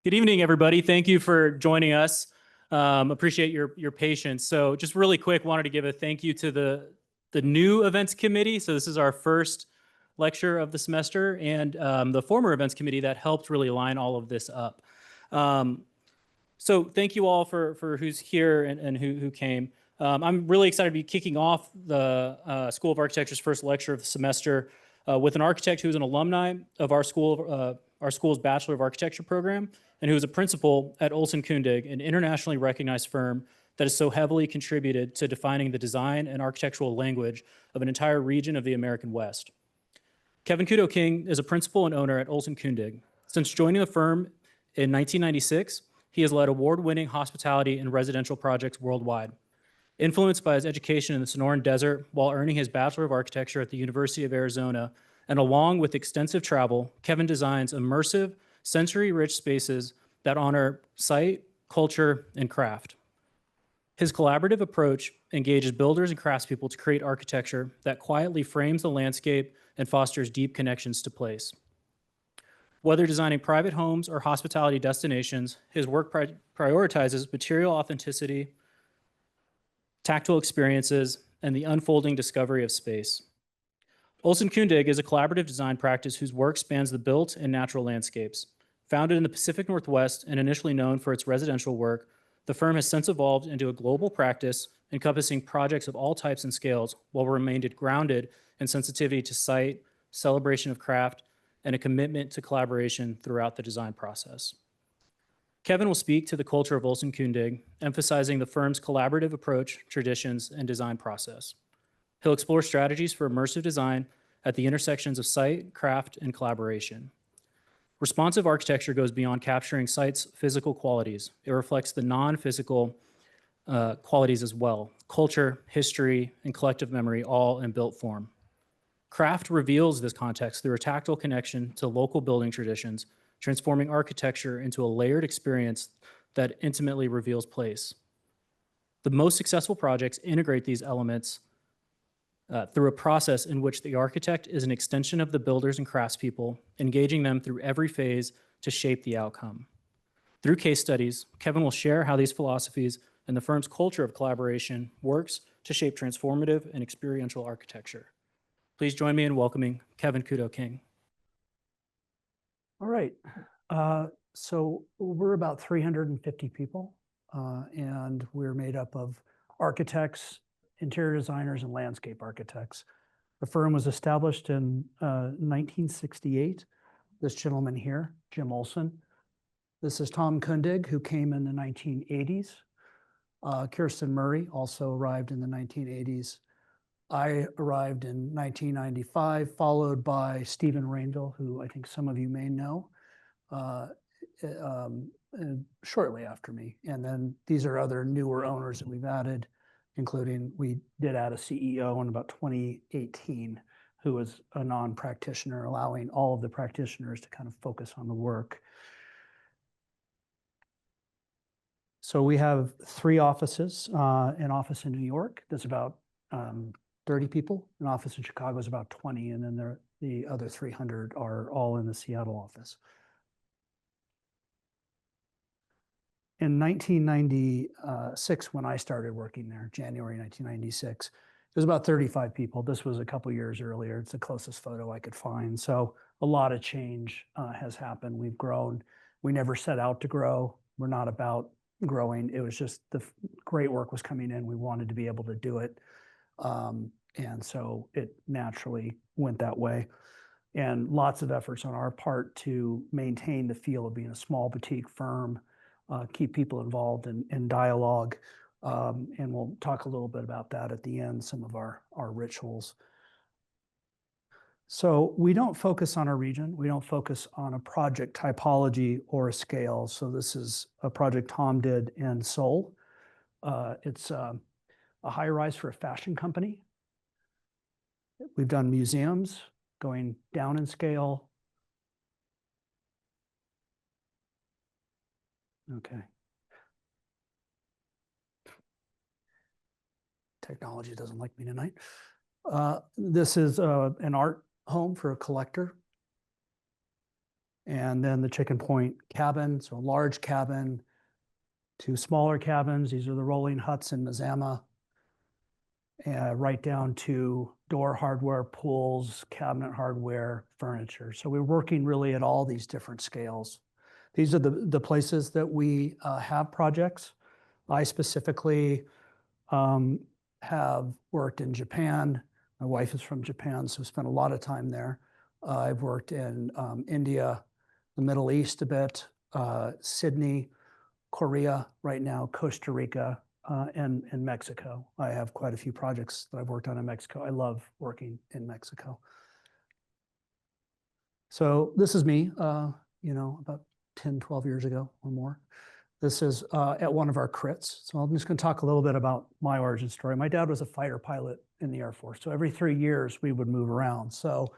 Good evening, everybody. Thank you for joining us. Appreciate your patience. So just really quick, wanted to give a thank you to the new events committee. So this is our first lecture of the semester, and the former events committee that helped really line all of this up. So thank you all for who's here and who came. I'm really excited to be kicking off the School of Architecture's first lecture of the semester with an architect who's an alumni of our school's Bachelor of Architecture program, and who is a principal at Olson Kundig, an internationally recognized firm that has so heavily contributed to defining the design and architectural language of an entire region of the American West. Kevin Kudo-King is a principal and owner at Olson Kundig. Since joining the firm in 1996, he has led award-winning hospitality and residential projects worldwide. Influenced by his education in the Sonoran Desert while earning his Bachelor of Architecture at the University of Arizona, and along with extensive travel, Kevin designs immersive, sensory-rich spaces that honor site, culture, and craft. His collaborative approach engages builders and craftspeople to create architecture that quietly frames the landscape and fosters deep connections to place. Whether designing private homes or hospitality destinations, his work prioritizes material authenticity, tactile experiences, and the unfolding discovery of space. Olson Kundig is a collaborative design practice whose work spans the built and natural landscapes. Founded in the Pacific Northwest and initially known for its residential work, the firm has since evolved into a global practice encompassing projects of all types and scales, while remaining grounded in sensitivity to site, celebration of craft, and a commitment to collaboration throughout the design process. Kevin will speak to the culture of Olson Kundig, emphasizing the firm's collaborative approach, traditions, and design process. He'll explore strategies for immersive design at the intersections of site, craft, and collaboration. Responsive architecture goes beyond capturing site's physical qualities. It reflects the non-physical qualities as well: culture, history, and collective memory, all in built form. Craft reveals this context through a tactile connection to local building traditions, transforming architecture into a layered experience that intimately reveals place. The most successful projects integrate these elements through a process in which the architect is an extension of the builders and craftspeople, engaging them through every phase to shape the outcome. Through case studies, Kevin will share how these philosophies and the firm's culture of collaboration works to shape transformative and experiential architecture. Please join me in welcoming Kevin Kudo-King. All right. So we're about 350 people, and we're made up of architects, interior designers, and landscape architects. The firm was established in 1968. This gentleman here, Jim Olson. This is Tom Kundig, who came in the 1980s. Kirsten Murray also arrived in the 1980s. I arrived in 1995, followed by Stephen Rainville, who I think some of you may know, shortly after me. And then these are other newer owners that we've added, including we did add a CEO in about 2018, who was a non-practitioner, allowing all of the practitioners to kind of focus on the work. So we have 3 offices, an office in New York that's about 30 people, an office in Chicago is about 20, and then the other 300 are all in the Seattle office. In 1996, when I started working there, January 1996, it was about 35 people. This was a couple years earlier. It's the closest photo I could find. So a lot of change has happened. We've grown. We never set out to grow. We're not about growing. It was just the great work was coming in. We wanted to be able to do it. And so it naturally went that way. And lots of efforts on our part to maintain the feel of being a small boutique firm, keep people involved in dialogue. And we'll talk a little bit about that at the end, some of our rituals. So we don't focus on a region. We don't focus on a project typology or a scale. So this is a project Tom did in Seoul. It's a high rise for a fashion company. We've done museums going down in scale. Okay. Technology doesn't like me tonight. This is an art home for a collector. And then the Chicken Point cabin, so a large cabin, 2 smaller cabins. These are the rolling huts in Mazama, right down to door hardware, pools, cabinet hardware, furniture. So we're working really at all these different scales. These are the places that we have projects. I specifically have worked in Japan. My wife is from Japan, so spent a lot of time there. I've worked in India, the Middle East a bit, Sydney, Korea right now, Costa Rica, and Mexico. I have quite a few projects that I've worked on in Mexico. I love working in Mexico. So this is me, about 10, 12 years ago or more. This is at one of our crits. So I'm just going to talk a little bit about my origin story. My dad was a fighter pilot in the Air Force. So every 3 years we would move around. So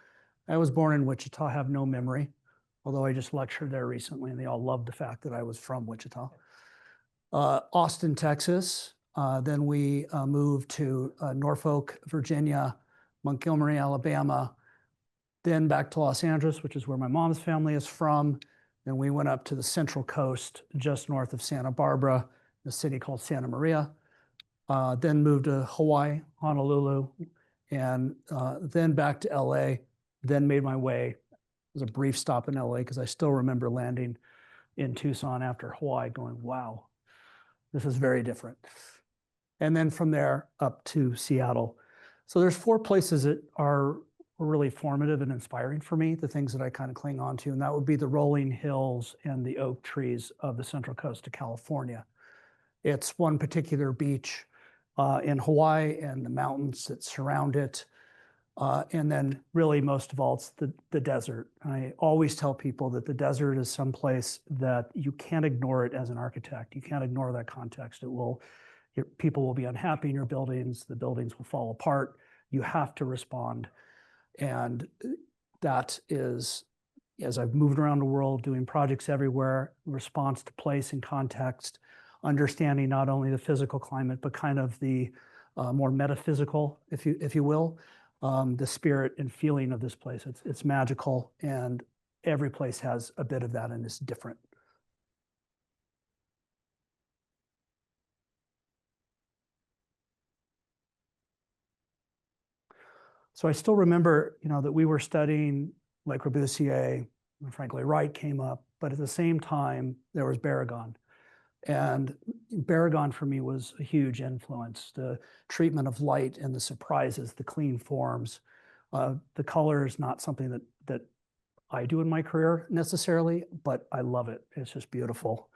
I was born in Wichita, have no memory, although I just lectured there recently and they all loved the fact that I was from Wichita. Austin, Texas. Then we moved to Norfolk, Virginia, Montgomery, Alabama, then back to Los Angeles, which is where my mom's family is from. Then we went up to the Central Coast, just north of Santa Barbara, a city called Santa Maria. Then moved to Hawaii, Honolulu, and then back to LA. Then made my way. It was a brief stop in LA because I still remember landing in Tucson after Hawaii going, wow, this is very different. And then from there up to Seattle. So there's 4 places that are really formative and inspiring for me, the things that I kind of cling on to, and that would be the rolling hills and the oak trees of the Central Coast of California. It's one particular beach in Hawaii and the mountains that surround it. And then really most of all, it's the desert. I always tell people that the desert is someplace that you can't ignore it as an architect. You can't ignore that context. People will be unhappy in your buildings. The buildings will fall apart. You have to respond. And that is, as I've moved around the world doing projects everywhere, response to place and context, understanding not only the physical climate, but kind of the more metaphysical, if you will, the spirit and feeling of this place. It's magical, and every place has a bit of that and it's different. So I still remember, that we were studying Le Corbusier, and Frank Lloyd Wright came up, but at the same time, there was Barragan. And Barragan for me was a huge influence. The treatment of light and the surprises, the clean forms. The color is not something that I do in my career necessarily, but I love it. It's just beautiful.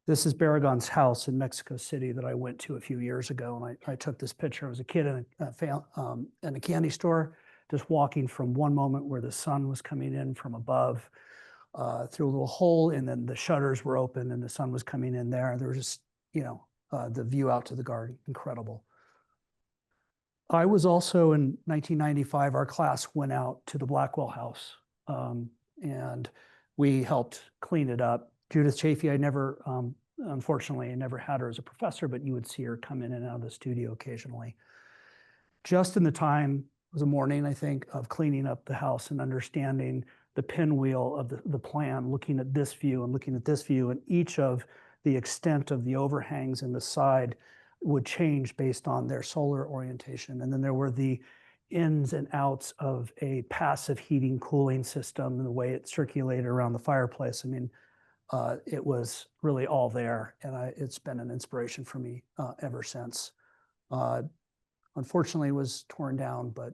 This is Barragan's house in Mexico City that I went to a few years ago, and I took this picture. I was a kid in a candy store, just walking from one moment where the sun was coming in from above through a little hole, and then the shutters were open and the sun was coming in there. There was just, the view out to the garden, incredible. I was also in 1995, our class went out to the Blackwell House, and we helped clean it up. Judith Chafee, unfortunately, I never had her as a professor, but you would see her come in and out of the studio occasionally. Just in the time, it was a morning, I think, of cleaning up the house and understanding the pinwheel of the plan, looking at this view and looking at this view, and each of the extent of the overhangs in the side would change based on their solar orientation. And then there were the ins and outs of a passive heating cooling system and the way it circulated around the fireplace. I mean, it was really all there, and it's been an inspiration for me ever since. Unfortunately, it was torn down, but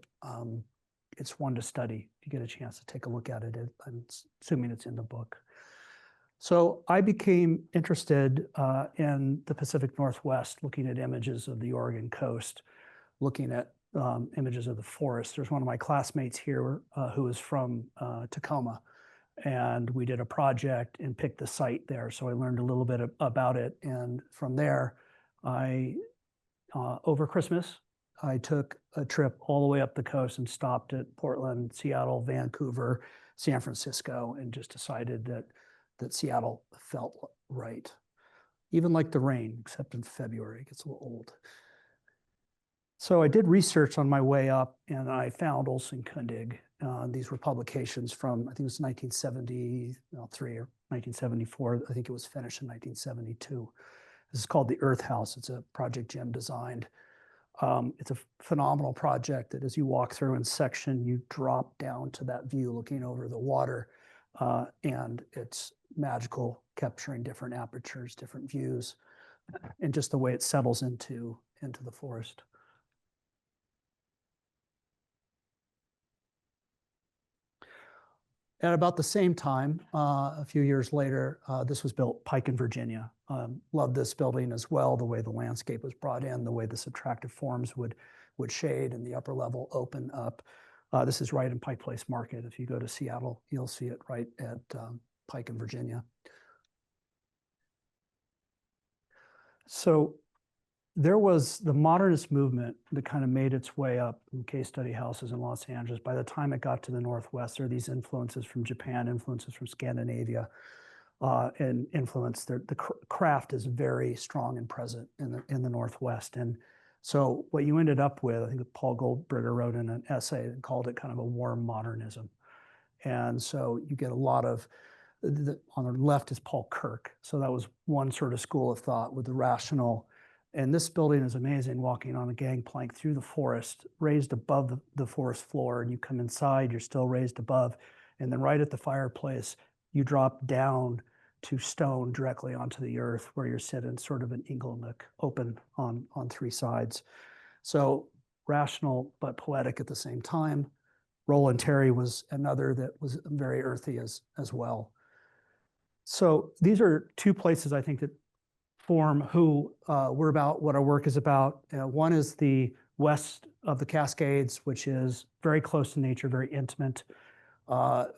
it's one to study. If you get a chance to take a look at it, I'm assuming it's in the book. So I became interested in the Pacific Northwest, looking at images of the Oregon coast, looking at images of the forest. There's one of my classmates here who is from Tacoma, and we did a project and picked the site there. So I learned a little bit about it. And from there, over Christmas, I took a trip all the way up the coast and stopped at Portland, Seattle, Vancouver, San Francisco, and just decided that Seattle felt right. Even like the rain, except in February, it gets a little old. So I did research on my way up, and I found Olson Kundig. These were publications from, I think it was 1973 or 1974. I think it was finished in 1972. This is called the Earth House. It's a project Jim designed. It's a phenomenal project that as you walk through in section, you drop down to that view looking over the water, and it's magical, capturing different apertures, different views, and just the way it settles into the forest. At about the same time, a few years later, this was built, Pike in Virginia. Loved this building as well, the way the landscape was brought in, the way the subtractive forms would shade and the upper level open up. This is right in Pike Place Market. If you go to Seattle, you'll see it right at Pike in Virginia. So there was the modernist movement that kind of made its way up in case study houses in Los Angeles. By the time it got to the Northwest, there are these influences from Japan, influences from Scandinavia, and influence. The craft is very strong and present in the Northwest. And so what you ended up with, I think Paul Goldberger wrote in an essay and called it kind of a warm modernism. And so you get a lot of, on the left is Paul Kirk. So that was one sort of school of thought with the rational. And this building is amazing, walking on a gangplank through the forest, raised above the forest floor, and you come inside, you're still raised above. And then right at the fireplace, you drop down to stone directly onto the earth where you're sitting sort of an ingle nook, open on three sides. So rational but poetic at the same time. Roland Terry was another that was very earthy as well. So these are two places I think that form who we're about, what our work is about. One is the west of the Cascades, which is very close to nature, very intimate,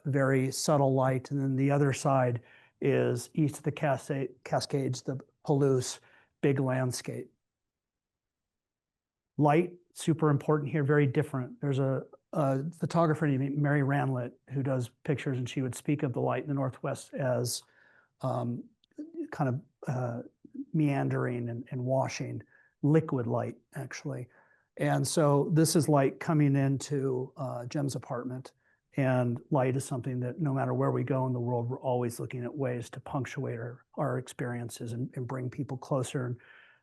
very subtle light. And then the other side is east of the Cascades, the Palouse, big landscape. Light, super important here, very different. There's a photographer named Mary Ranlett who does pictures, and she would speak of the light in the Northwest as kind of meandering and washing, liquid light, actually. And so this is light coming into Jim's apartment. And light is something that no matter where we go in the world, we're always looking at ways to punctuate our experiences and bring people closer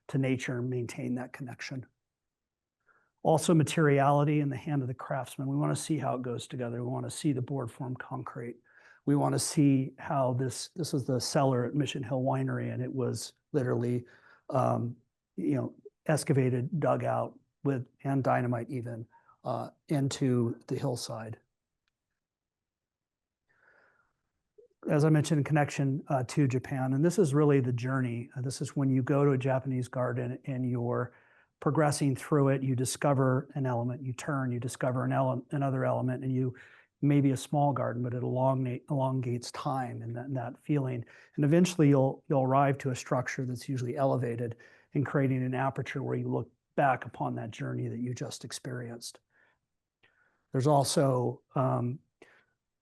to nature and maintain that connection. Also materiality in the hand of the craftsman. We want to see how it goes together. We want to see the board form concrete. We want to see how this is the cellar at Mission Hill Winery, and it was literally, excavated, dug out and dynamite even into the hillside. As I mentioned, in connection to Japan, and this is really the journey. This is when you go to a Japanese garden and you're progressing through it, you discover an element, you turn, you discover another element, and you maybe a small garden, but it elongates time and that feeling. And eventually you'll arrive to a structure that's usually elevated and creating an aperture where you look back upon that journey that you just experienced. There's also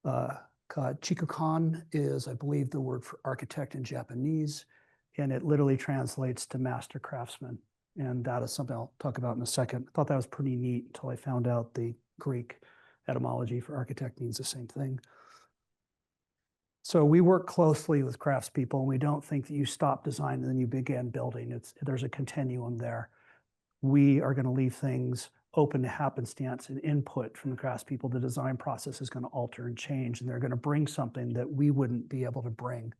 Chikukan is, I believe, the word for architect in Japanese, and it literally translates to master craftsman. And that is something I'll talk about in a second. I thought that was pretty neat until I found out the Greek etymology for architect means the same thing. So we work closely with craftspeople, and we don't think that you stop design and then you begin building. There's a continuum there. We are going to leave things open to happenstance and input from the craftspeople. The design process is going to alter and change, and they're going to bring something that we wouldn't be able to bring.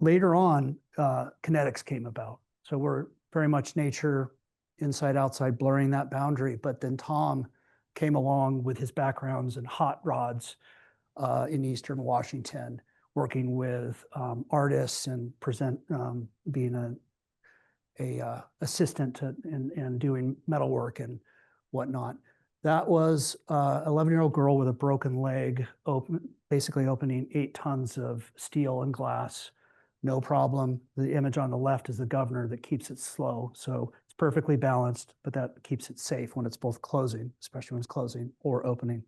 Later on, kinetics came about. So we're very much nature, inside, outside, blurring that boundary. But then Tom came along with his backgrounds in hot rods in Eastern Washington, working with artists and being a assistant and doing metalwork and whatnot. That was an 11-year-old girl with a broken leg, basically opening 8 tons of steel and glass. No problem. The image on the left is the governor that keeps it slow. So it's perfectly balanced, but that keeps it safe when it's both closing, especially when it's closing or opening.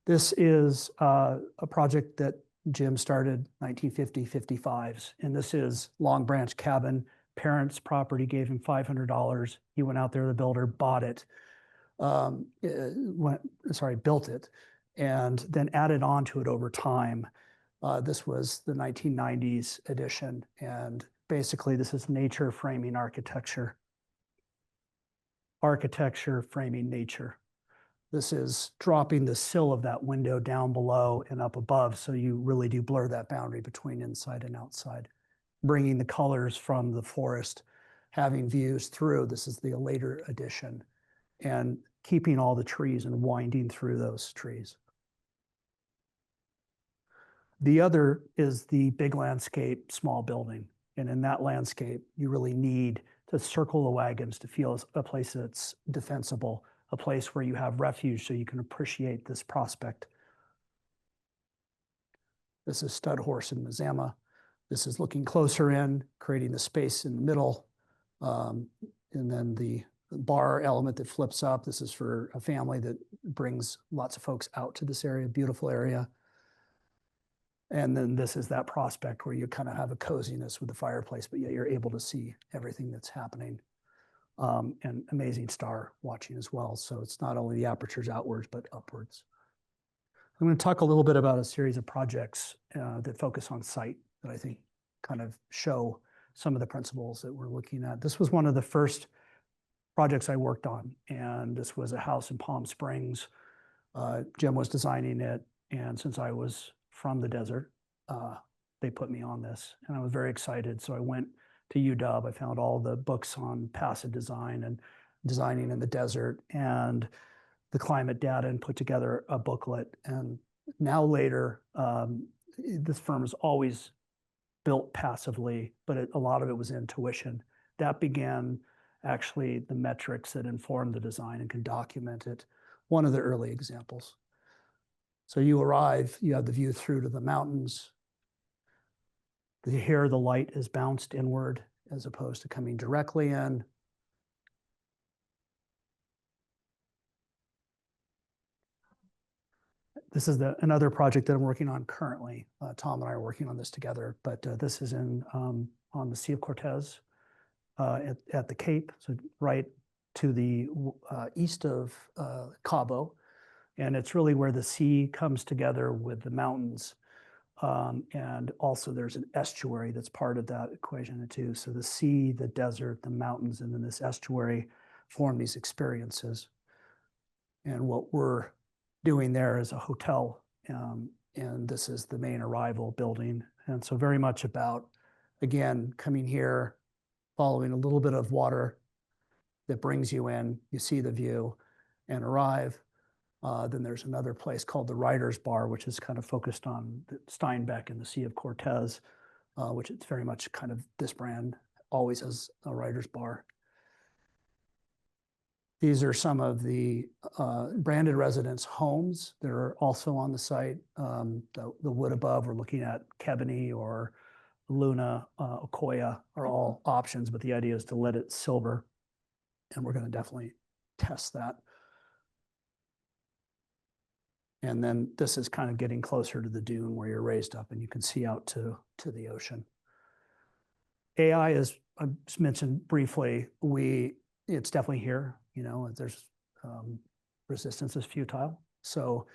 This is a project that Jim started 1950-55s, and this is Long Branch Cabin. Parents' property gave him $500. He went out there, the builder bought it. built it, and then added on to it over time. This was the 1990s edition, and basically this is nature framing architecture. Architecture framing nature. This is dropping the sill of that window down below and up above, so you really do blur that boundary between inside and outside. Bringing the colors from the forest, having views through, this is the later edition, and keeping all the trees and winding through those trees. The other is the big landscape, small building. And in that landscape, you really need to circle the wagons to feel a place that's defensible, a place where you have refuge so you can appreciate this prospect. This is Stud Horse in Mazama. This is looking closer in, creating the space in the middle. And then the bar element that flips up. This is for a family that brings lots of folks out to this area, beautiful area. And then this is that prospect where you kind of have a coziness with the fireplace, but yet you're able to see everything that's happening. And amazing star watching as well. So it's not only the apertures outwards, but upwards. I'm going to talk a little bit about a series of projects that focus on sight that I think kind of show some of the principles that we're looking at. This was one of the first projects I worked on, and this was a house in Palm Springs. Jim was designing it, and since I was from the desert, they put me on this, and I was very excited. So I went to UW. I found all the books on passive design and designing in the desert and the climate data, and put together a booklet. And now later, this firm has always built passively, but a lot of it was intuition. That began actually the metrics that informed the design and can document it. One of the early examples. So you arrive, you have the view through to the mountains. Here, the light is bounced inward as opposed to coming directly in. This is another project that I'm working on currently. Tom and I are working on this together, but this is on the Sea of Cortez at the Cape, so right to the east of Cabo. And it's really where the sea comes together with the mountains. And also there's an estuary that's part of that equation too. So the sea, the desert, the mountains, and then this estuary form these experiences. And what we're doing there is a hotel. And this is the main arrival building. And so very much about, again, coming here, following a little bit of water that brings you in, you see the view and arrive. Then there's another place called the Writer's Bar, which is kind of focused on Steinbeck and the Sea of Cortez, which is very much kind of this brand always has a Writer's Bar. These are some of the branded residence homes that are also on the site. The wood above, we're looking at Kebony or Luna, Okoya are all options, but the idea is to let it silver. And we're going to definitely test that. And then this is kind of getting closer to the dune where you're raised up and you can see out to the ocean. AI, as I just mentioned briefly, it's definitely here. You know, there's resistance is futile. So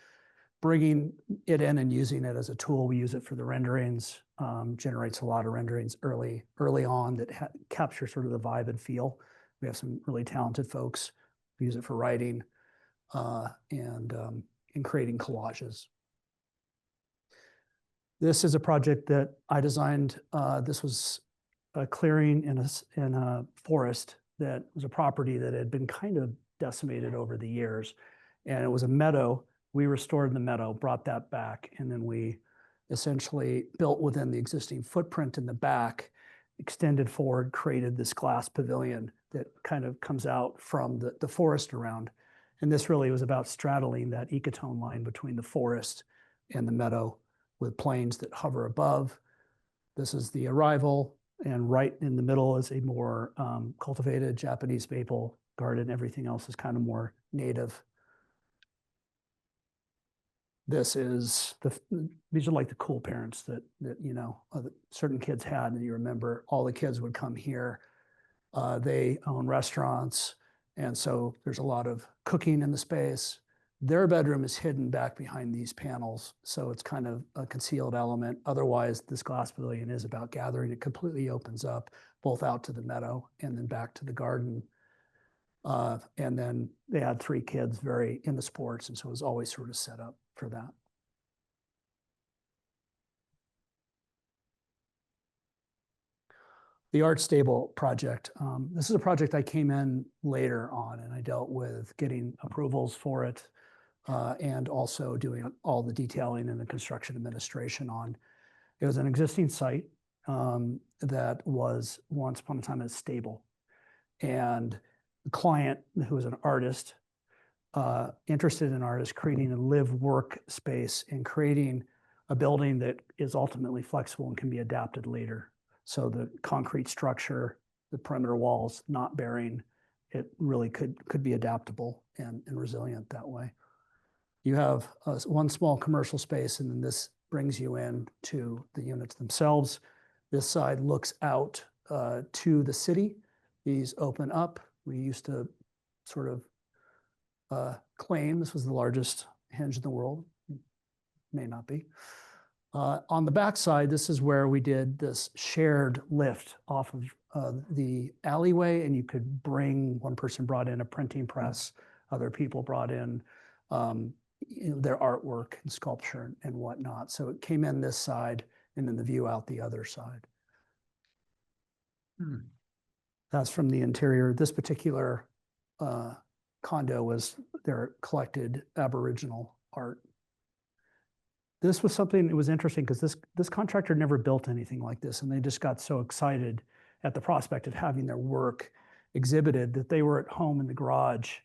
bringing it in and using it as a tool, we use it for the renderings, generates a lot of renderings early on that capture sort of the vibe and feel. We have some really talented folks who use it for writing and in creating collages. This is a project that I designed. This was a clearing in a forest that was a property that had been kind of decimated over the years. And it was a meadow. We restored the meadow, brought that back, and then we essentially built within the existing footprint in the back, extended forward, created this glass pavilion that kind of comes out from the forest around. And this really was about straddling that ecotone line between the forest and the meadow with plains that hover above. This is the arrival, and right in the middle is a more cultivated Japanese maple garden. Everything else is kind of more native. These are like the cool parents that you know certain kids had, and you remember all the kids would come here. They own restaurants. And so there's a lot of cooking in the space. Their bedroom is hidden back behind these panels, so it's kind of a concealed element. Otherwise, this glass pavilion is about gathering. It completely opens up both out to the meadow and then back to the garden. And then they had 3 kids very into sports, and so it was always sort of set up for that. The Art Stable project. This is a project I came in later on, and I dealt with getting approvals for it, and also doing all the detailing and the construction administration on. It was an existing site that was once upon a time a stable. And the client, who was an artist, interested in artists, creating a live-work space and creating a building that is ultimately flexible and can be adapted later. So the concrete structure, the perimeter walls not bearing, it really could be adaptable and resilient that way. You have one small commercial space, and then this brings you in to the units themselves. This side looks out to the city. These open up. We used to sort of claim this was the largest hinge in the world. May not be. On the back side, this is where we did this shared lift off of the alleyway, and you could bring, one person brought in a printing press, other people brought in their artwork and sculpture and whatnot. So it came in this side and then the view out the other side. That's from the interior. This particular condo was their collected Aboriginal art. This was something that was interesting because this contractor never built anything like this, and they just got so excited at the prospect of having their work exhibited that they were at home in the garage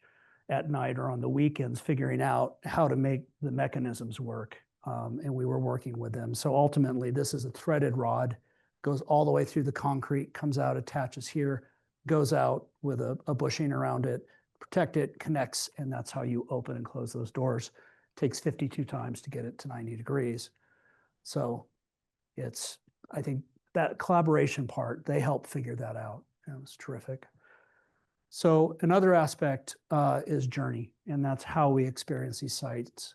at night or on the weekends figuring out how to make the mechanisms work, and we were working with them. So ultimately, this is a threaded rod, goes all the way through the concrete, comes out, attaches here, goes out with a bushing around it, protect it, connects, and that's how you open and close those doors. Takes 52 times to get it to 90 degrees. So it's, I think that collaboration part, they helped figure that out. It was terrific. So another aspect is journey, and that's how we experience these sites.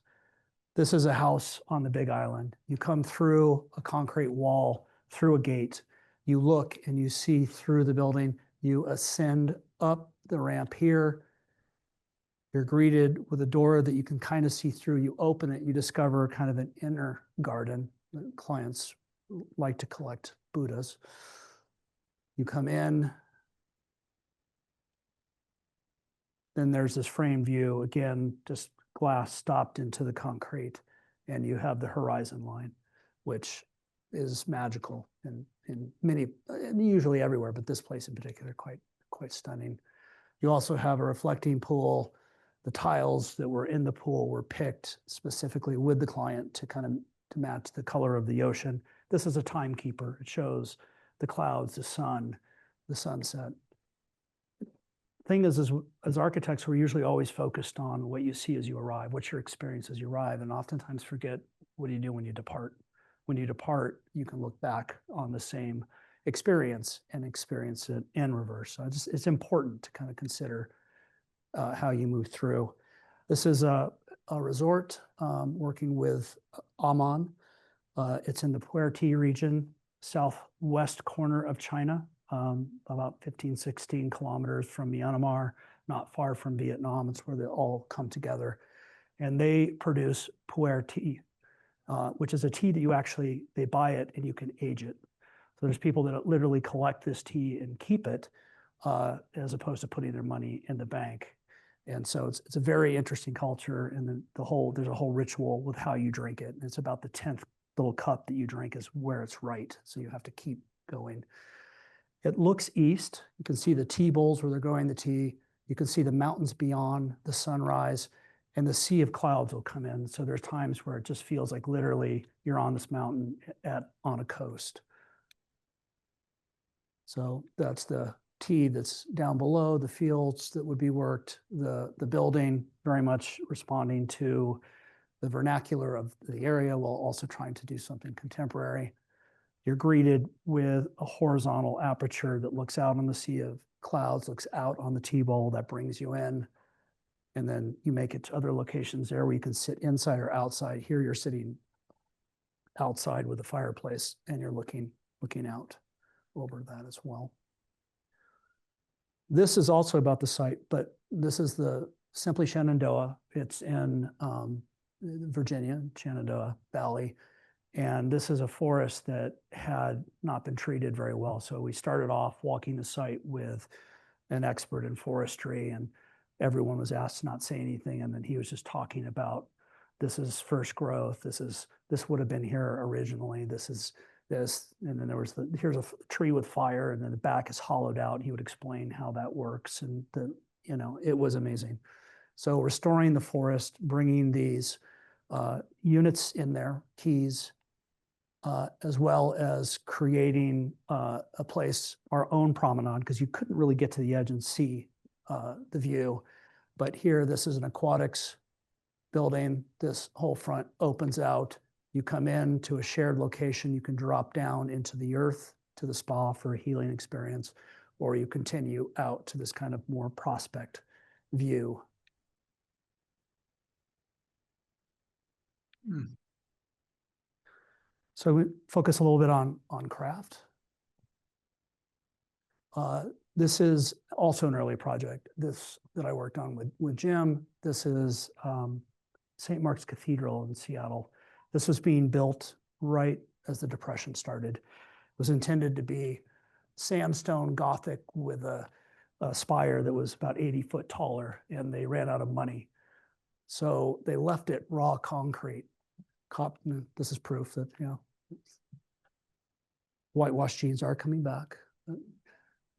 This is a house on the Big Island. You come through a concrete wall, through a gate, you look and you see through the building, you ascend up the ramp here. You're greeted with a door that you can kind of see through. You open it, you discover kind of an inner garden. Clients like to collect Buddhas. You come in. Then there's this frame view, again, just glass stopped into the concrete, and you have the horizon line, which is magical in many, usually everywhere, but this place in particular, quite stunning. You also have a reflecting pool. The tiles that were in the pool were picked specifically with the client to kind of to match the color of the ocean. This is a timekeeper. It shows the clouds, the sun, the sunset. Thing is, as architects, we're usually always focused on what you see as you arrive, what's your experience as you arrive, and oftentimes forget what do you do when you depart. When you depart, you can look back on the same experience and experience it in reverse. So it's important to kind of consider how you move through. This is a resort working with Amman. It's in the Puerto region, southwest corner of China, about 15, 16 kilometers from Myanmar, not far from Vietnam. It's where they all come together. And they produce pu'er tea, which is a tea that they buy it and you can age it. So there's people that literally collect this tea and keep it as opposed to putting their money in the bank. And so it's a very interesting culture, and there's a whole ritual with how you drink it. And it's about the 10th little cup that you drink is where it's right. So you have to keep going. It looks east. You can see the tea bowls where they're growing the tea. You can see the mountains beyond, the sunrise, and the sea of clouds will come in. So there's times where it just feels like literally you're on this mountain on a coast. So that's the tea that's down below, the fields that would be worked, the building very much responding to the vernacular of the area while also trying to do something contemporary. You're greeted with a horizontal aperture that looks out on the sea of clouds, looks out on the T-bowl that brings you in. And then you make it to other locations there where you can sit inside or outside. Here you're sitting outside with a fireplace and you're looking out over that as well. This is also about the site, but this is the Simply Shenandoah. It's in Virginia, Shenandoah Valley. And this is a forest that had not been treated very well. So we started off walking the site with an expert in forestry, and everyone was asked to not say anything. And then he was just talking about, this is first growth. This would have been here originally. This is this. And then there was here's a tree with fire, and then the back is hollowed out. He would explain how that works. And it was amazing. So restoring the forest, bringing these units in there, keys, as well as creating a place, our own promenade, because you couldn't really get to the edge and see the view. But here, this is an aquatics building. This whole front opens out. You come in to a shared location. You can drop down into the earth to the spa for a healing experience, or you continue out to this kind of more prospect view. So we focus a little bit on craft. This is also an early project, this that I worked on with Jim. This is St. Mark's Cathedral in Seattle. This was being built right as the Depression started. It was intended to be sandstone Gothic with a spire that was about 80 foot taller, and they ran out of money. So they left it raw concrete. This is proof that, whitewashed jeans are coming back.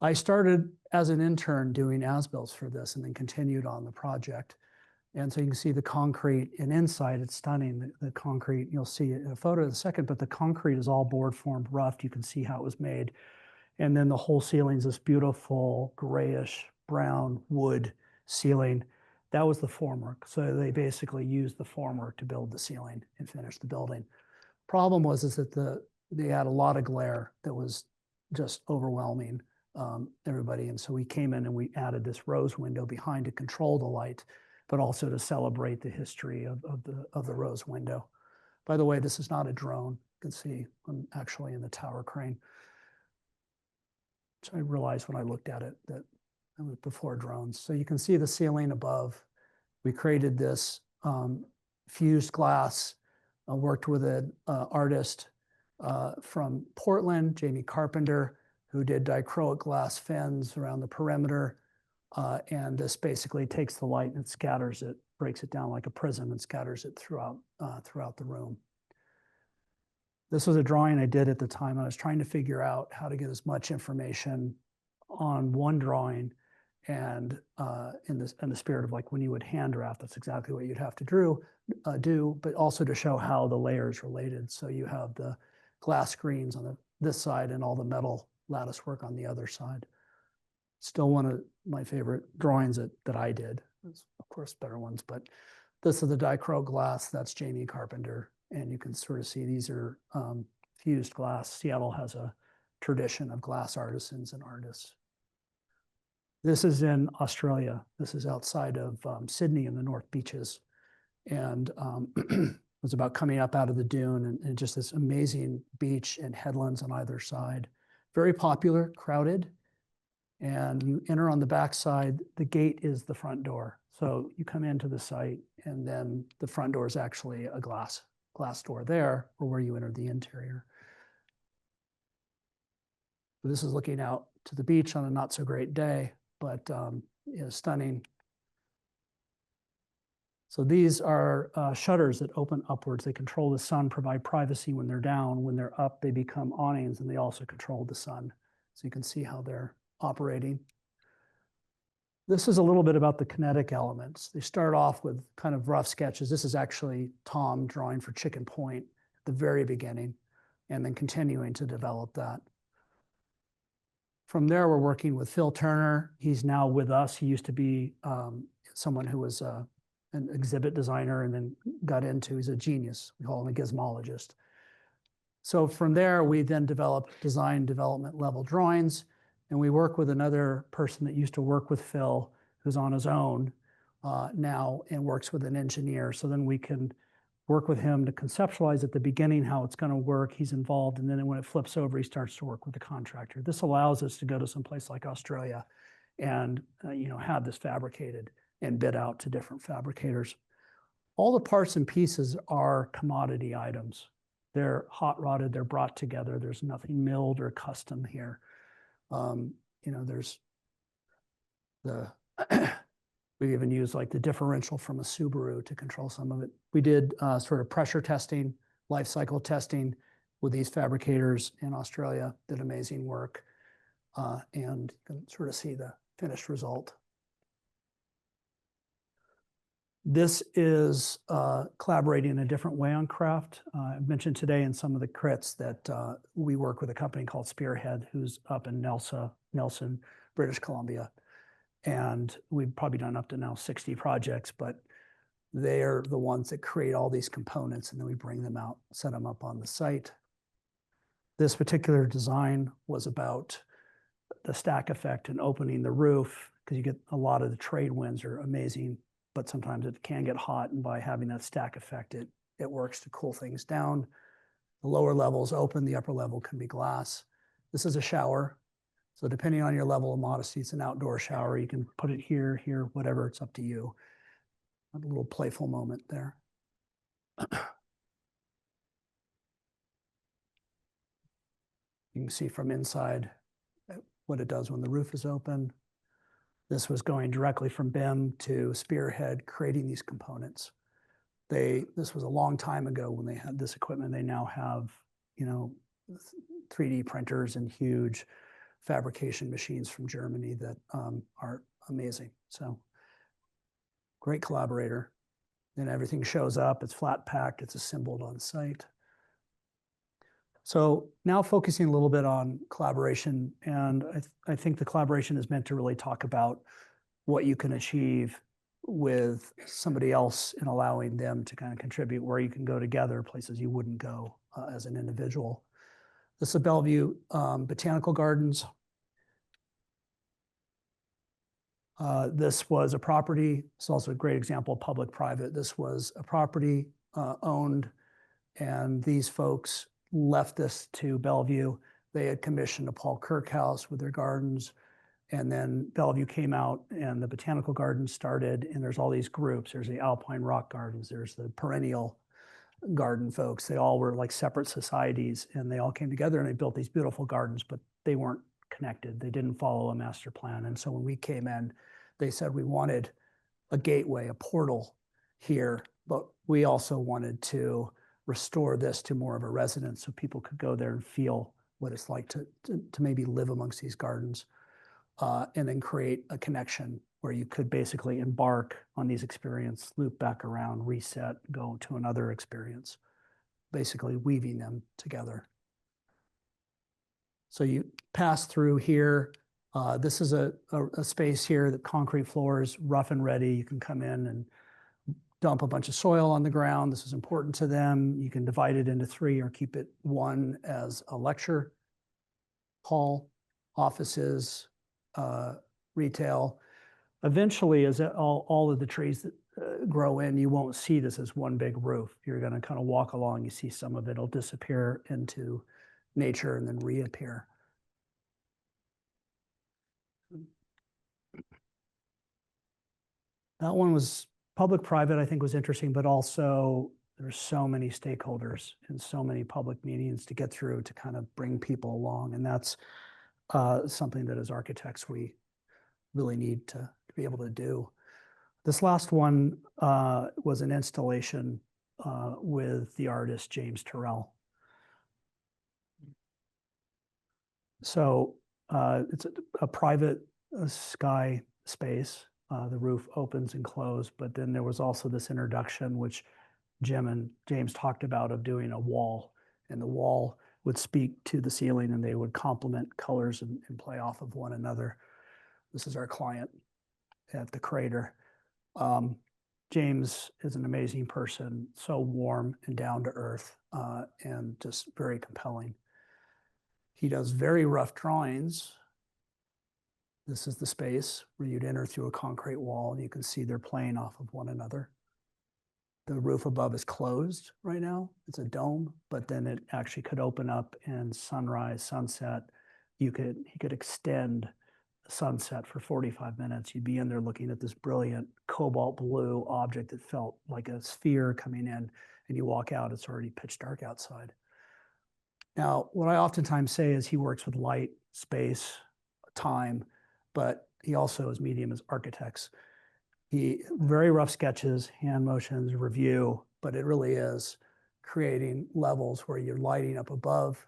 I started as an intern doing as-bills for this and then continued on the project. And so you can see the concrete, and inside it's stunning. The concrete, you'll see it in a photo in a second, but the concrete is all board formed, roughed. You can see how it was made. And then the whole ceiling is this beautiful grayish brown wood ceiling. That was the formwork. So they basically used the formwork to build the ceiling and finish the building. Problem was that they had a lot of glare that was just overwhelming everybody. And so we came in and we added this rose window behind to control the light, but also to celebrate the history of the rose window. By the way, this is not a drone. You can see I'm actually in the tower crane. So I realized when I looked at it that it was before drones. So you can see the ceiling above. We created this fused glass, worked with an artist from Portland, Jamie Carpenter, who did dichroic glass fins around the perimeter. And this basically takes the light and scatters it, breaks it down like a prism and scatters it throughout the room. This was a drawing I did at the time. I was trying to figure out how to get as much information on one drawing, and in the spirit of like when you would hand draft, that's exactly what you'd have to do, but also to show how the layers related. So you have the glass screens on this side and all the metal lattice work on the other side. Still one of my favorite drawings that I did. There's, of course, better ones, but this is the dichroic glass. That's Jamie Carpenter. And you can sort of see these are fused glass. Seattle has a tradition of glass artisans and artists. This is in Australia. This is outside of Sydney in the North Beaches. And it was about coming up out of the dune and just this amazing beach and headlands on either side. Very popular, crowded. And you enter on the back side. The gate is the front door. So you come into the site, and then the front door is actually a glass door there, or where you enter the interior. So this is looking out to the beach on a not so great day, but stunning. So these are shutters that open upwards. They control the sun, provide privacy when they're down. When they're up, they become awnings, and they also control the sun. So you can see how they're operating. This is a little bit about the kinetic elements. They start off with kind of rough sketches. This is actually Tom drawing for Chicken Point at the very beginning, and then continuing to develop that. From there, we're working with Phil Turner. He's now with us. He used to be someone who was an exhibit designer and then got into, he's a genius. We call him a gizmologist. So from there, we then developed design development level drawings. And we work with another person that used to work with Phil, who's on his own now and works with an engineer. So then we can work with him to conceptualize at the beginning how it's going to work. He's involved. And then when it flips over, he starts to work with the contractor. This allows us to go to some place like Australia and have this fabricated and bid out to different fabricators. All the parts and pieces are commodity items. They're hot rodded, they're brought together. There's nothing milled or custom here. There's the we even use like the differential from a Subaru to control some of it. We did sort of pressure testing, life cycle testing with these fabricators in Australia, did amazing work. And you can sort of see the finished result. This is collaborating in a different way on craft. I mentioned today in some of the crits that we work with a company called Spearhead, who's up in Nelson, British Columbia. And we've probably done up to now 60 projects, but they're the ones that create all these components, and then we bring them out, set them up on the site. This particular design was about the stack effect and opening the roof, because you get a lot of the trade winds are amazing, but sometimes it can get hot, and by having that stack effect, it works to cool things down. The lower level is open, the upper level can be glass. This is a shower. So depending on your level of modesty, it's an outdoor shower. You can put it here, whatever, it's up to you. A little playful moment there. You can see from inside what it does when the roof is open. This was going directly from BIM to Spearhead, creating these components. This was a long time ago when they had this equipment. They now have, 3D printers and huge fabrication machines from Germany that are amazing. So great collaborator. Then everything shows up, it's flat packed, it's assembled on site. So now focusing a little bit on collaboration, and I think the collaboration is meant to really talk about what you can achieve with somebody else and allowing them to kind of contribute, where you can go together, places you wouldn't go as an individual. This is Bellevue Botanical Gardens. This was a property. It's also a great example of public-private. This was a property owned, and these folks left this to Bellevue. They had commissioned a Paul Kirk house with their gardens, and then Bellevue came out and the botanical gardens started, and there's all these groups. There's the Alpine Rock Gardens, there's the perennial garden folks. They all were like separate societies, and they all came together and they built these beautiful gardens, but they weren't connected. They didn't follow a master plan. And so when we came in, they said we wanted a gateway, a portal here, but we also wanted to restore this to more of a residence so people could go there and feel what it's like to maybe live amongst these gardens, and then create a connection where you could basically embark on these experiences, loop back around, reset, go to another experience, basically weaving them together. So you pass through here. This is a space here, the concrete floors, rough and ready. You can come in and dump a bunch of soil on the ground. This is important to them. You can divide it into 3 or keep it 1 as a lecture hall, offices, retail. Eventually, as all of the trees that grow in, you won't see this as one big roof. You're going to kind of walk along. You see some of it will disappear into nature and then reappear. That one was public-private, I think was interesting, but also there's so many stakeholders and so many public meetings to get through to kind of bring people along. And that's something that as architects, we really need to be able to do. This last one was an installation with the artist James Turrell. So it's a private sky space. The roof opens and closes, but then there was also this introduction, which Jim and James talked about, of doing a wall, and the wall would speak to the ceiling and they would complement colors and play off of one another. This is our client at the Crater. James is an amazing person, so warm and down to earth, and just very compelling. He does very rough drawings, This is the space where you'd enter through a concrete wall, and you can see they're playing off of one another. The roof above is closed right now. It's a dome, but then it actually could open up, and sunrise, sunset, he could extend the sunset for 45 minutes. You'd be in there looking at this brilliant cobalt blue object that felt like a sphere coming in, and you walk out, it's already pitch dark outside. Now, what I oftentimes say is he works with light, space, time, but he also is medium as architects. He very rough sketches, hand motions, review, but it really is creating levels where you're lighting up above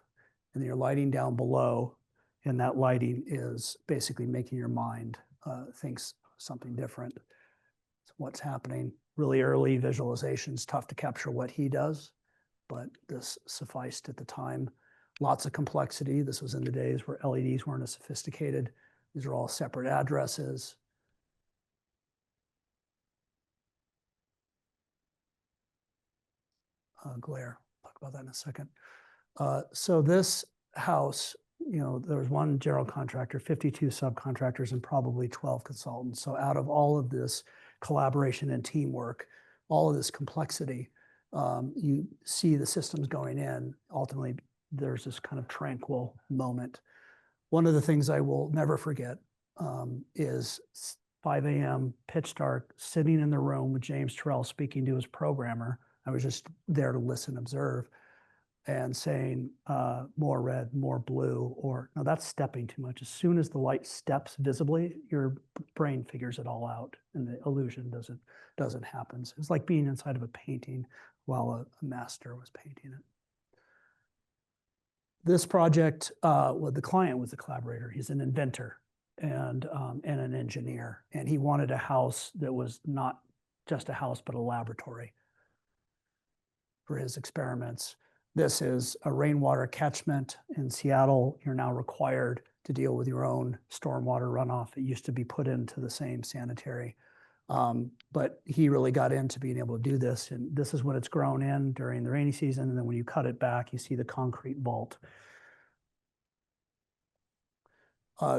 and you're lighting down below, and that lighting is basically making your mind think something different. So what's happening? Really early visualizations, tough to capture what he does, but this sufficed at the time. Lots of complexity. This was in the days where LEDs weren't as sophisticated. These are all separate addresses. Glare, talk about that in a second. So this house, there was one general contractor, 52 subcontractors, and probably 12 consultants. So out of all of this collaboration and teamwork, all of this complexity, you see the systems going in. Ultimately, there's this kind of tranquil moment. One of the things I will never forget is 5 a.m., pitch dark, sitting in the room with James Terrell speaking to his programmer. I was just there to listen, observe, and saying more red, more blue, or no, that's stepping too much. As soon as the light steps visibly, your brain figures it all out, and the illusion doesn't happen. So it's like being inside of a painting while a master was painting it. This project, well, the client was a collaborator. He's an inventor and an engineer, and he wanted a house that was not just a house, but a laboratory for his experiments. This is a rainwater catchment in Seattle. You're now required to deal with your own stormwater runoff. It used to be put into the same sanitary, but he really got into being able to do this. And this is when it's grown in during the rainy season. And then when you cut it back, you see the concrete vault.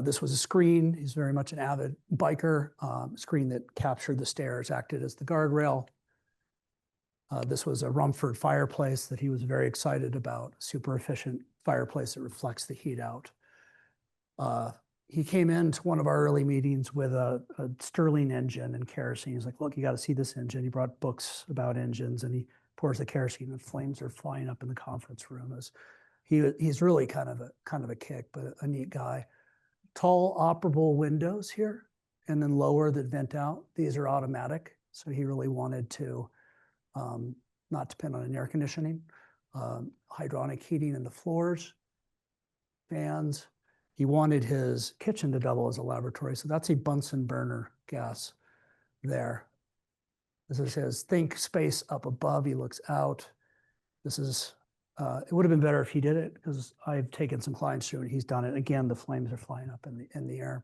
This was a screen. He's very much an avid biker. Screen that captured the stairs, acted as the guardrail. This was a Rumford fireplace that he was very excited about, super efficient fireplace that reflects the heat out. He came into one of our early meetings with a Stirling engine and kerosene. He's like, look, you got to see this engine. He brought books about engines, and he pours the kerosene and flames are flying up in the conference room. He's really kind of a kick, but a neat guy. Tall operable windows here, and then lower that vent out. These are automatic. So he really wanted to not depend on an air conditioning, hydronic heating in the floors, fans. He wanted his kitchen to double as a laboratory. So that's a Bunsen burner gas there. This is his think space up above. He looks out. This is, it would have been better if he did it, because I've taken some clients through and he's done it. Again, the flames are flying up in the air,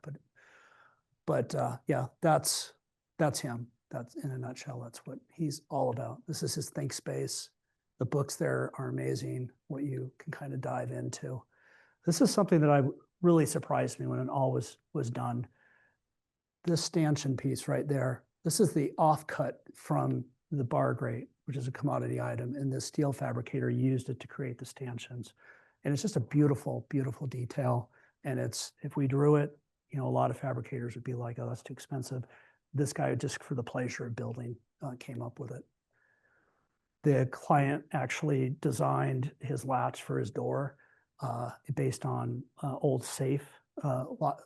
but yeah, that's him. That's in a nutshell, that's what he's all about. This is his think space. The books there are amazing, what you can kind of dive into. This is something that really surprised me when it all was done. This stanchion piece right there, this is the offcut from the bar grate, which is a commodity item, and this steel fabricator used it to create the stanchions. And it's just a beautiful, beautiful detail. And if we drew it, a lot of fabricators would be like, oh, that's too expensive. This guy, just for the pleasure of building, came up with it. The client actually designed his latch for his door based on old safe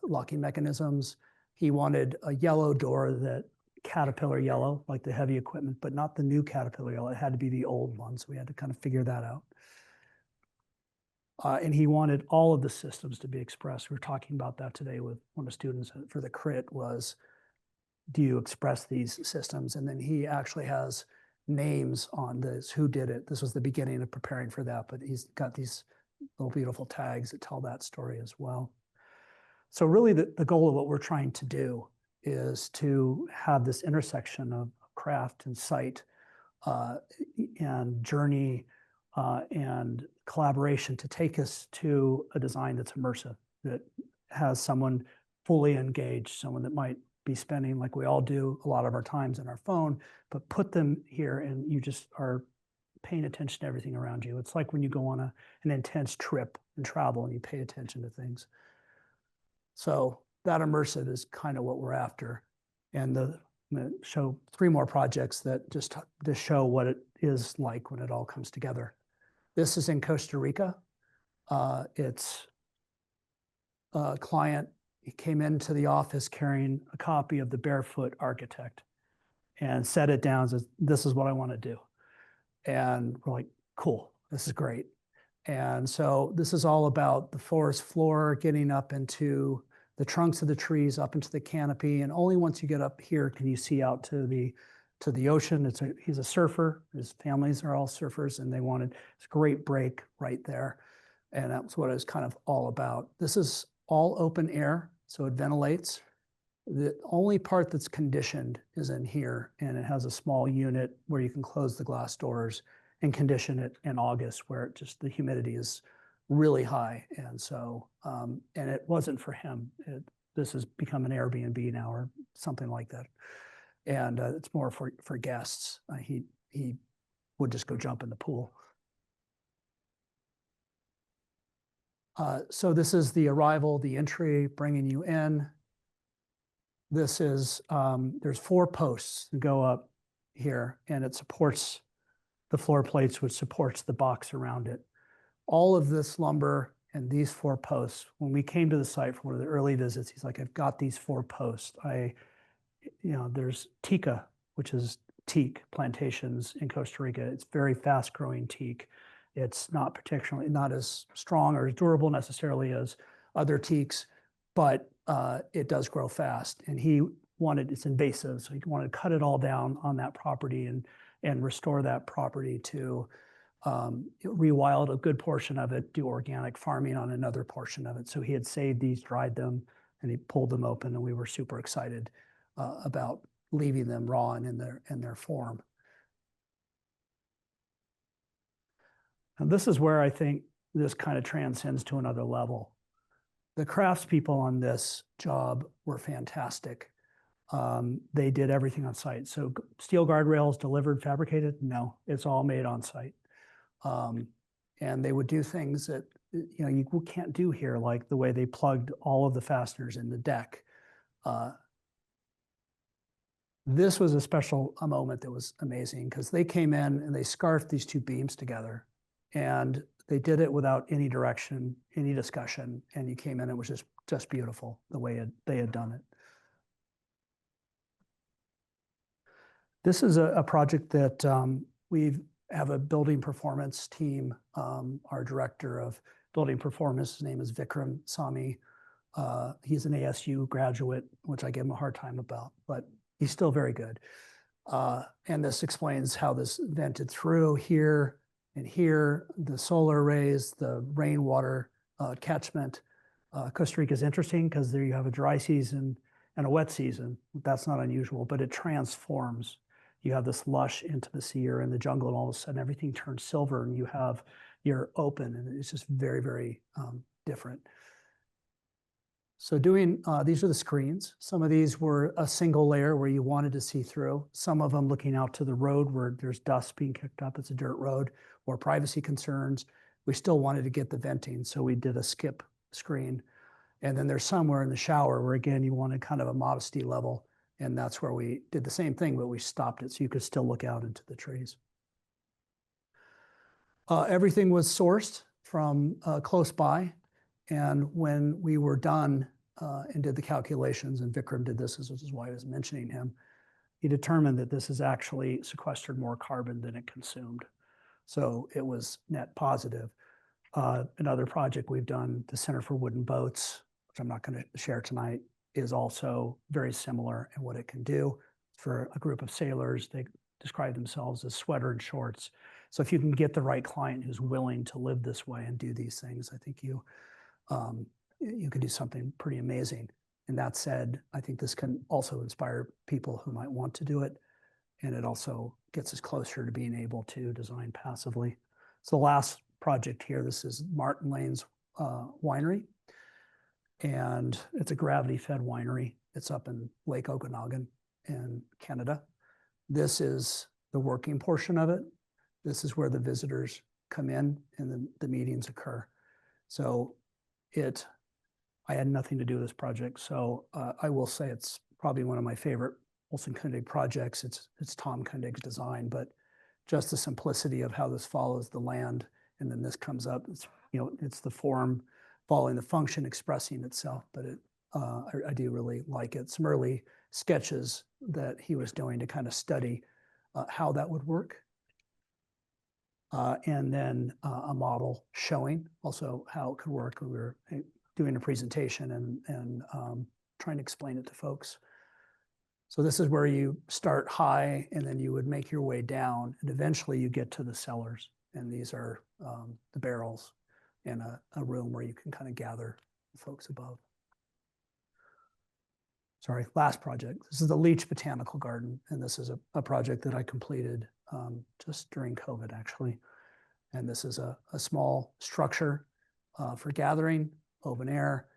locking mechanisms. He wanted a yellow door, that Caterpillar yellow, like the heavy equipment, but not the new Caterpillar yellow. It had to be the old one, so we had to kind of figure that out. And he wanted all of the systems to be expressed. We were talking about that today with one of the students for the crit was, do you express these systems? And then he actually has names on this, who did it. This was the beginning of preparing for that, but he's got these little beautiful tags that tell that story as well. So really the goal of what we're trying to do is to have this intersection of craft and sight and journey and collaboration to take us to a design that's immersive, that has someone fully engaged, someone that might be spending, like we all do, a lot of our times on our phone, but put them here and you just are paying attention to everything around you. It's like when you go on an intense trip and travel and you pay attention to things. So that immersive is kind of what we're after. And I'm going to show 3 more projects that just to show what it is like when it all comes together. This is in Costa Rica. It's a client. He came into the office carrying a copy of The Barefoot Architect and set it down and says, this is what I want to do. And we're like, cool, this is great. And so this is all about the forest floor, getting up into the trunks of the trees, up into the canopy. And only once you get up here can you see out to the ocean. He's a surfer. His families are all surfers, and they wanted this great break right there. And that's what it was kind of all about. This is all open air, so it ventilates. The only part that's conditioned is in here, and it has a small unit where you can close the glass doors and condition it in August, where the humidity is really high. And so, and it wasn't for him. This has become an Airbnb now or something like that. And it's more for guests. He would just go jump in the pool. So this is the arrival, the entry, bringing you in. This is, there's 4 posts that go up here, and it supports the floor plates, which supports the box around it. All of this lumber and these 4 posts, when we came to the site for one of the early visits, he's like, I've got these 4 posts. There's teak, which is teak plantations in Costa Rica. It's very fast growing teak. It's not as strong or as durable necessarily as other teaks, but it does grow fast. And it's invasive, so he wanted to cut it all down on that property and restore that property to rewild a good portion of it, do organic farming on another portion of it. So he had saved these, dried them, and he pulled them open, and we were super excited about leaving them raw and in their form. And this is where I think this kind of transcends to another level. The craftspeople on this job were fantastic. They did everything on site. So steel guardrails delivered, fabricated? No, it's all made on site. And they would do things that you can't do here, like the way they plugged all of the fasteners in the deck. This was a moment that was amazing because they came in and they scarfed these 2 beams together, and they did it without any direction, any discussion. And you came in, it was just beautiful the way they had done it. This is a project that we have a building performance team. Our director of building performance, his name is Vikram Sami. He's an ASU graduate, which I give him a hard time about, but he's still very good. And this explains how this vented through here and here, the solar arrays, the rainwater catchment. Costa Rica is interesting because there you have a dry season and a wet season. That's not unusual, but it transforms. You have this lush intimacy or in the jungle, and all of a sudden everything turns silver, and you're open, and it's just very, very different. So these are the screens. Some of these were a single layer where you wanted to see through. Some of them looking out to the road where there's dust being kicked up. It's a dirt road, or privacy concerns. We still wanted to get the venting, so we did a skip screen. And then there's somewhere in the shower where, again, you wanted kind of a modesty level. And that's where we did the same thing, but we stopped it so you could still look out into the trees. Everything was sourced from close by. And when we were done and did the calculations, and Vikram did this, which is why I was mentioning him, he determined that this has actually sequestered more carbon than it consumed. So it was net positive. Another project we've done, the Center for Wooden Boats, which I'm not going to share tonight, is also very similar in what it can do. For a group of sailors, they describe themselves as sweater and shorts. So if you can get the right client who's willing to live this way and do these things, I think you can do something pretty amazing. And that said, I think this can also inspire people who might want to do it. And it also gets us closer to being able to design passively. So the last project here, this is Martin Lane's winery. And it's a gravity-fed winery. It's up in Lake Okanagan in Canada. This is the working portion of it. This is where the visitors come in and the meetings occur. So I had nothing to do with this project. So I will say it's probably one of my favorite Olson Kundig projects. It's Tom Kundig's design, but just the simplicity of how this follows the land, and then this comes up. It's the form following the function expressing itself, but I do really like it. Some early sketches that he was doing to kind of study how that would work. And then a model showing also how it could work. We were doing a presentation and trying to explain it to folks. So this is where you start high and then you would make your way down, and eventually you get to the cellars. And these are the barrels and a room where you can kind of gather the folks above. Sorry, last project. This is the Leach Botanical Garden, and this is a project that I completed just during COVID, actually. And this is a small structure for gathering, open air.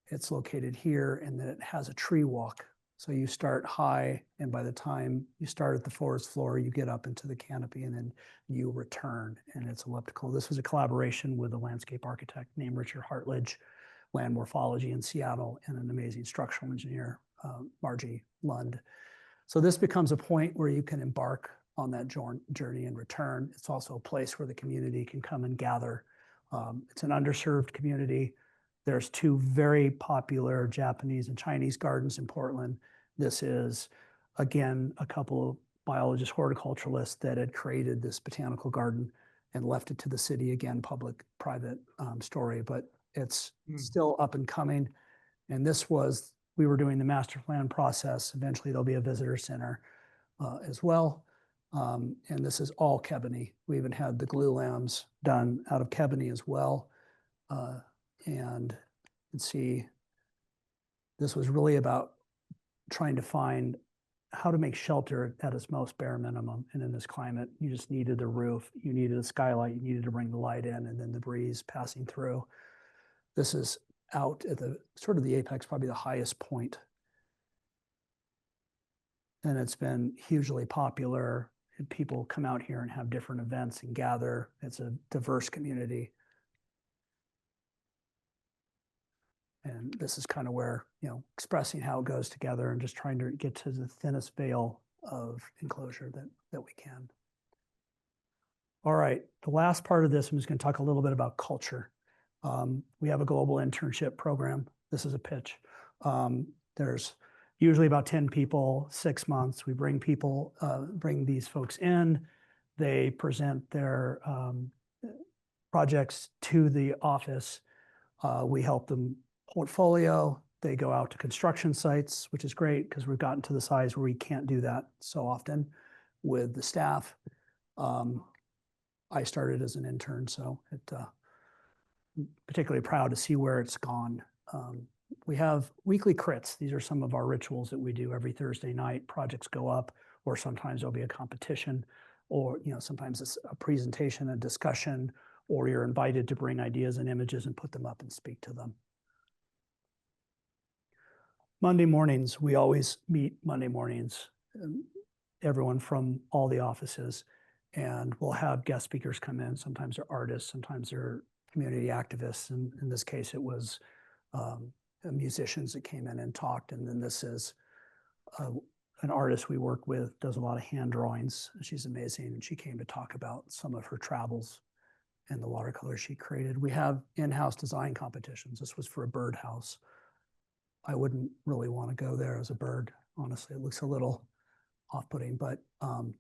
It's located here, and then it has a tree walk. So you start high, and by the time you start at the forest floor, you get up into the canopy, and then you return, and it's elliptical. This was a collaboration with a landscape architect named Richard Hartledge, land morphology in Seattle, and an amazing structural engineer, Margie Lund. So this becomes a point where you can embark on that journey and return. It's also a place where the community can come and gather. It's an underserved community. There's two very popular Japanese and Chinese gardens in Portland. This is, again, a couple of biologists, horticulturalists that had created this botanical garden and left it to the city, again, public-private story, but it's still up and coming. And we were doing the master plan process. Eventually there'll be a visitor center as well. And this is all Kebony. We even had the glue lamps done out of Kebony as well. And you can see this was really about trying to find how to make shelter at its most bare minimum. And in this climate, you just needed a roof, you needed a skylight, you needed to bring the light in, and then the breeze passing through. This is out at the sort of the apex, probably the highest point. And it's been hugely popular. And people come out here and have different events and gather. It's a diverse community. And this is kind of where, expressing how it goes together and just trying to get to the thinnest veil of enclosure that we can. All right, the last part of this, I'm just going to talk a little bit about culture. We have a global internship program. This is a pitch. There's usually about 10 people, 6 months. We bring these folks in. They present their projects to the office. We help them portfolio. They go out to construction sites, which is great because we've gotten to the size where we can't do that so often with the staff. I started as an intern, so particularly proud to see where it's gone. We have weekly crits. These are some of our rituals that we do every Thursday night. Projects go up, or sometimes there'll be a competition, or sometimes it's a presentation, a discussion, or you're invited to bring ideas and images and put them up and speak to them. Monday mornings, we always meet Monday mornings, everyone from all the offices, and we'll have guest speakers come in. Sometimes they're artists, sometimes they're community activists. And in this case, it was musicians that came in and talked. And then this is an artist we work with, does a lot of hand drawings. She's amazing. And she came to talk about some of her travels and the watercolors she created. We have in-house design competitions. This was for a birdhouse. I wouldn't really want to go there as a bird. Honestly, it looks a little off-putting, but I'm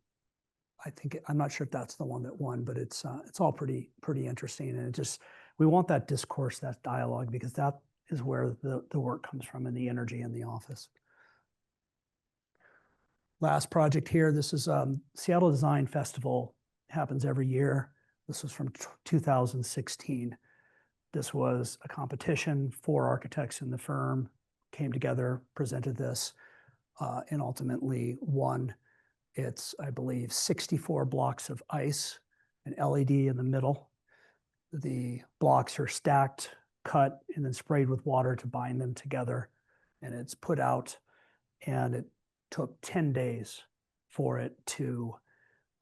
not sure if that's the one that won, but it's all pretty interesting. And we want that discourse, that dialogue, because that is where the work comes from and the energy in the office. Last project here, this is Seattle Design Festival, happens every year. This was from 2016. This was a competition. 4 architects in the firm came together, presented this, and ultimately won. It's, I believe, 64 blocks of ice, an LED in the middle. The blocks are stacked cut and then sprayed with water to bind them together. And it's put out, and it took 10 days for it to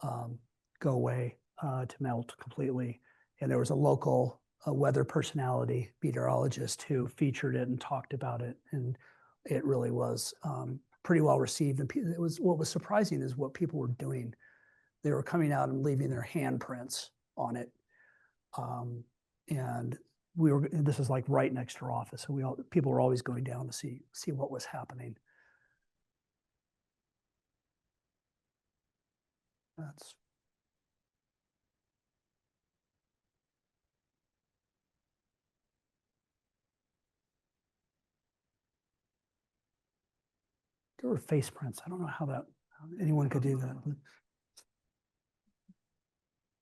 go away, to melt completely. And there was a local weather personality, meteorologist, who featured it and talked about it. And it really was pretty well received. And it was, what was surprising is what people were doing. They were coming out and leaving their handprints on it. And this is like right next to our office. So people were always going down to see what was happening. There were face prints. I don't know how anyone could do that.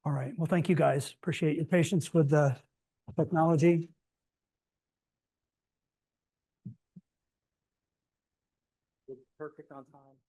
All right. Well, thank you guys. Appreciate your patience with the technology. Perfect on time.